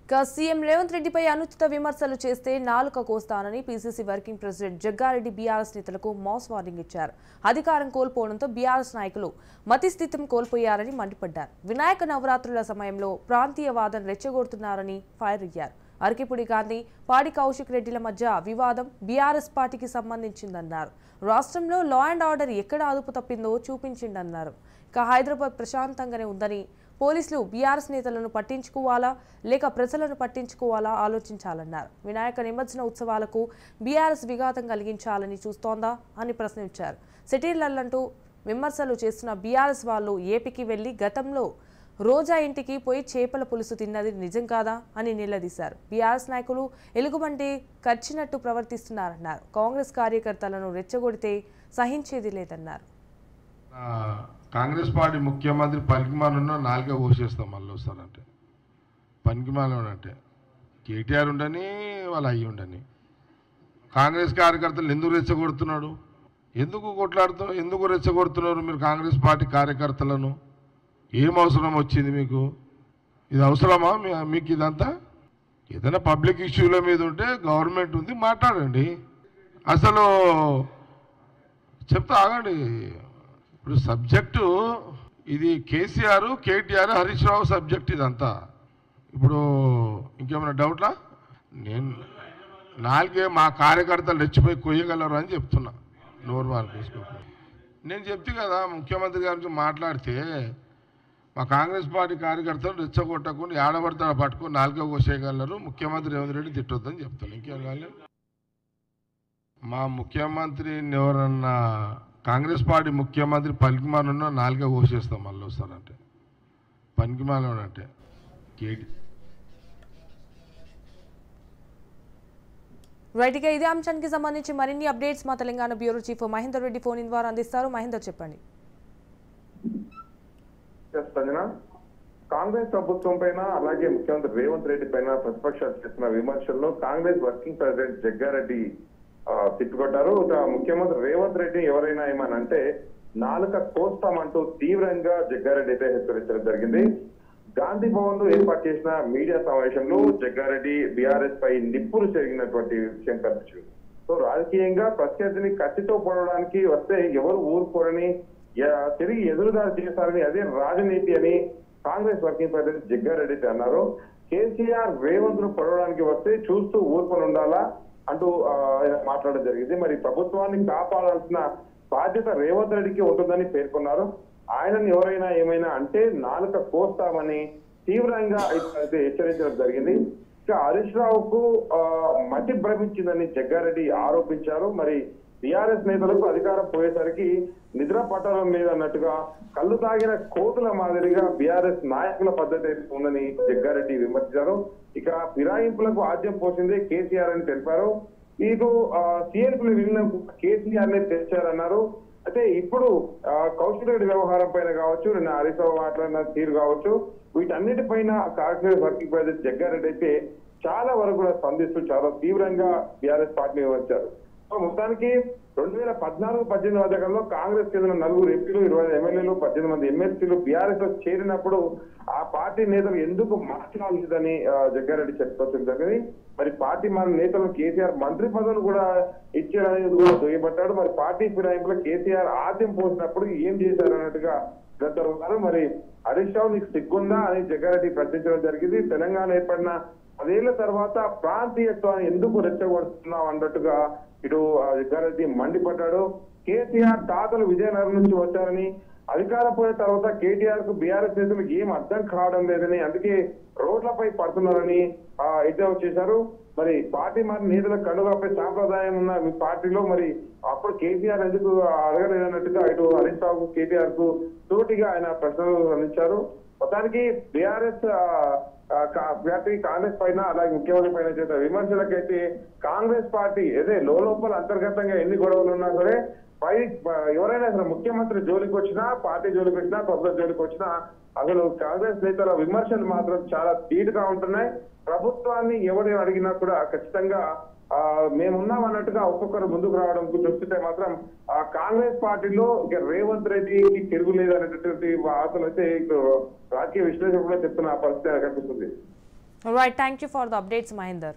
CM Revanth రెడ్డిపై అనుచిత విమర్శలు చేస్తే నాలుక కోస్తానని PCC working president Jaggareddy BRS నేతలకు మాస్ వార్నింగ్ ఇచ్చారు. అధికారం కోల్పోవడంతో బీఆర్ఎస్ నాయకులు మతిస్థితం కోల్పోయారని మండిపడ్డారు. వినాయక నవరాత్రుల సమయంలో ప్రాంతీయవాదం రెచ్చగొడుతున్నారని ఫైర్ అయ్యారు. అరకిపుడి గాంధీ, పాడి కౌశిక్ రెడ్డిల మధ్య వివాదం బీఆర్ఎస్ పార్టీకి సంబంధించిందన్నారు. రాష్ట్రంలో లా అండ్ ఆర్డర్ ఎక్కడ అదుపు తప్పిందో చూపించిందన్నారు. హైదరాబాద్ ప్రశాంతంగానే ఉందని, పోలీసులు బీఆర్ఎస్ నేతలను పట్టించుకోవాలా లేక ప్రజలను పట్టించుకోవాలా ఆలోచించాలన్నారు. వినాయక నిమజ్జన ఉత్సవాలకు బీఆర్ఎస్ విఘాతం కలిగించాలని చూస్తోందా అని ప్రశ్నించారు. సిటీలంటూ విమర్శలు చేస్తున్న బీఆర్ఎస్ వాళ్ళు ఏపీకి వెళ్లి గతంలో రోజా ఇంటికి పోయి చేపల పులుసు తిన్నది నిజం కాదా అని నిలదీశారు. బీఆర్ఎస్ నాయకులు ఎలుగుబంటి కర్చినట్టు ప్రవర్తిస్తున్నారన్నారు. కాంగ్రెస్ కార్యకర్తలను రెచ్చగొడితే సహించేది లేదన్నారు. కాంగ్రెస్ పార్టీ ముఖ్యమంత్రి పనికిమాలను నాలుగే కోసేస్తాం మళ్ళీ వస్తారంటే. పనికిమాలను అంటే కేటీఆర్ ఉండని వాళ్ళు అయ్యి ఉండని. కాంగ్రెస్ కార్యకర్తలు ఎందుకు రెచ్చగొడుతున్నాడు, ఎందుకు రెచ్చగొడుతున్నారు మీరు కాంగ్రెస్ పార్టీ కార్యకర్తలను? ఏం అవసరం వచ్చింది మీకు? ఇది అవసరమా మీకు? ఇదంతా ఏదైనా పబ్లిక్ ఇష్యూల మీద ఉంటే గవర్నమెంట్ ఉంది, మాట్లాడండి. అసలు చెప్తా ఆగండి. ఇప్పుడు సబ్జెక్టు ఇది కేసీఆర్, కేటీఆర్, హరీష్ రావు సబ్జెక్ట్ ఇదంతా. ఇప్పుడు ఇంకేమైనా డౌట్లా? నేను నాలుగే మా కార్యకర్తలు రెచ్చిపోయి కొయ్యగలరు అని చెప్తున్నా. నోరు మార్పేసుకో. నేను చెప్తే కదా ముఖ్యమంత్రి గారి మాట్లాడితే మా కాంగ్రెస్ పార్టీ కార్యకర్తలు రెచ్చగొట్టకుండా ఏడబడతా పట్టుకొని నాలుగే కోసేయగలరు, ముఖ్యమంత్రి రేవంత్ రెడ్డి తిట్టొద్దని చెప్తాను. ఇంకేం కాలేదు. మా ముఖ్యమంత్రిని ఎవరన్నా కాంగ్రెస్ పార్టీ ముఖ్యమంత్రి పనికిమాలన్నా నాలుగే కోసేస్తాం మళ్ళీ వస్తారంటే. పనికిమాలంటే రైట్. ఇక ఇదే అంశానికి సంబంధించి మరిన్ని అప్డేట్స్ మా Telangana bureau chief Mahender Reddy phone in ద్వారా అందిస్తారు. మహేందర్, చెప్పండి. కాంగ్రెస్ ప్రభుత్వం పైన అలాగే ముఖ్యమంత్రి రేవంత్ రెడ్డి పైన ప్రతిపక్షాలు చేస్తున్న విమర్శల్లో కాంగ్రెస్ వర్కింగ్ ప్రెసిడెంట్ జగ్గారెడ్డి తిట్టుకొట్టారు. ముఖ్యమంత్రి రేవంత్ రెడ్డి ఎవరైనా ఏమనంటే నాలుక కోస్తామంటూ తీవ్రంగా జగ్గారెడ్డి అయితే హెచ్చరించడం జరిగింది. గాంధీ భవన్ లో ఏర్పాటు చేసిన మీడియా సమావేశంలో జగ్గారెడ్డి బీఆర్ఎస్ పై నిప్పులు చెరిగినటువంటి విషయం కనిపించింది. సో రాజకీయంగా ప్రత్యర్థిని కత్తితో పొడవడానికి వస్తే ఎవరు ఊరుకోరని, తిరిగి ఎదురుదారి చేస్తారని, అదే రాజనీతి అని కాంగ్రెస్ వర్కింగ్ ప్రెసిడెంట్ జగ్గారెడ్డి అన్నారు. కేసీఆర్ రేవంత్ ను పొడవడానికి వస్తే చూస్తూ ఊరుకొని ఉండాలా అంటూ మాట్లాడడం జరిగింది. మరి ప్రభుత్వాన్ని కాపాడాల్సిన బాధ్యత రేవంత్ రెడ్డికి ఉంటుందని పేర్కొన్నారు. ఆయనను ఎవరైనా ఏమైనా అంటే నాలుక కోస్తామని తీవ్రంగా హెచ్చరించడం జరిగింది. ఇక హరీష్ రావుకు మతి భ్రమించిందని జగ్గారెడ్డి ఆరోపించారు. మరి టీఆర్ఎస్ నేతలకు అధికారం పోయేసరికి నిద్ర పట్టడం లేదన్నట్టుగా కళ్ళు తాగిన కోతుల మాదిరిగా బీఆర్ఎస్ నాయకుల పద్ధతి ఉందని జగ్గారెడ్డి విమర్శించారు. ఇక ఫిరాయింపులకు ఆద్యం పోసిందే కేసీఆర్ అని తెలిపారు. మీకు సీఎల్పీలు వెళ్ళిన కేసీఆర్ నే తెచ్చారన్నారు. అయితే ఇప్పుడు కౌశిక్ రెడ్డి వ్యవహారం పైన కావచ్చు, నిన్న హరీష్ రావు మాట్లాడిన తీరు కావచ్చు, వీటన్నిటిపైన కాంగ్రెస్ వర్కింగ్ ప్రెసిడెంట్ జగ్గారెడ్డి అయితే చాలా వరకు కూడా స్పందిస్తూ చాలా తీవ్రంగా బీఆర్ఎస్ పార్టీని విమర్శించారు. మొత్తానికి 2014-18 మధ్యకాలంలో కాంగ్రెస్ చెందిన 9 ఎంపీలు, 20 ఎమ్మెల్యేలు, 18 మంది ఎమ్మెల్సీలు బీఆర్ఎస్ లో చేరినప్పుడు ఆ పార్టీ నేతలు ఎందుకు మార్చలేదని జగ్గారెడ్డి చెప్పుకోవడం జరిగింది. మరి పార్టీ మన నేతలు కేసీఆర్ మంత్రి పదవులు కూడా ఇచ్చారనేది కూడా దుయ్యబట్టాడు. మరి పార్టీ ఫిరాయింపులో కేసీఆర్ ఆద్యం పోసినప్పుడు ఏం చేశారు అన్నట్టుగా గద్దరు. మరి హరీష్ రావు నీకు సిగ్గుందా అని జగ్గారెడ్డి ప్రశ్నించడం జరిగింది. తెలంగాణ ఏర్పడిన 10 ఏళ్ల తర్వాత ప్రాంతీయత్వాన్ని ఎందుకు రెచ్చగొడుతున్నావు అన్నట్టుగా ఇటు జగ్గారెడ్డి మండిపడ్డాడు. కేసీఆర్ తాతలు విజయనగరం నుంచి వచ్చారని, అధికారం పోయిన తర్వాత కేటీఆర్ కు బీఆర్ఎస్ నేతలకు ఏం అర్థం కావడం లేదని, అందుకే రోడ్లపై పడుతున్నారని ఎద్దేవా చేశారు. మరి పార్టీ మరి నేతల కండుగాపై సాంప్రదాయం ఉన్న మీ పార్టీలో మరి అప్పుడు కేసీఆర్ ఎందుకు అడగలేదన్నట్టుగా ఇటు హరీష్ రావు కేటీఆర్ కు తోటిగా ఆయన ప్రశ్నలు అందించారు. మొత్తానికి బీఆర్ఎస్ కాంగ్రెస్ పైన అలాగే ముఖ్యమంత్రి పైన చేసిన విమర్శలకైతే కాంగ్రెస్ పార్టీ ఏదే లోపల అంతర్గతంగా ఎన్ని గొడవలు ఉన్నా సరే ఎవరైనా అసలు ముఖ్యమంత్రి జోలికి వచ్చినా, పార్టీ జోలికి వచ్చినా, ప్రభుత్వం జోలికి వచ్చినా అసలు కాంగ్రెస్ నేతల విమర్శలు మాత్రం చాలా ధీటుగా ఉంటున్నాయి. ప్రభుత్వాన్ని ఎవరు అడిగినా కూడా ఖచ్చితంగా మేమున్నాం అన్నట్టుగా ఒక్కొక్కరు ముందుకు రావడం చూస్తుంటే మాత్రం కాంగ్రెస్ పార్టీలో ఇక రేవంత్ రెడ్డికి తిరుగులేదు అనేటటువంటి వార్తలు అయితే రాజకీయ విశ్లేషకులు చెప్తున్న పరిస్థితి కనిపిస్తుంది. Right, thank you for the updates Mahender.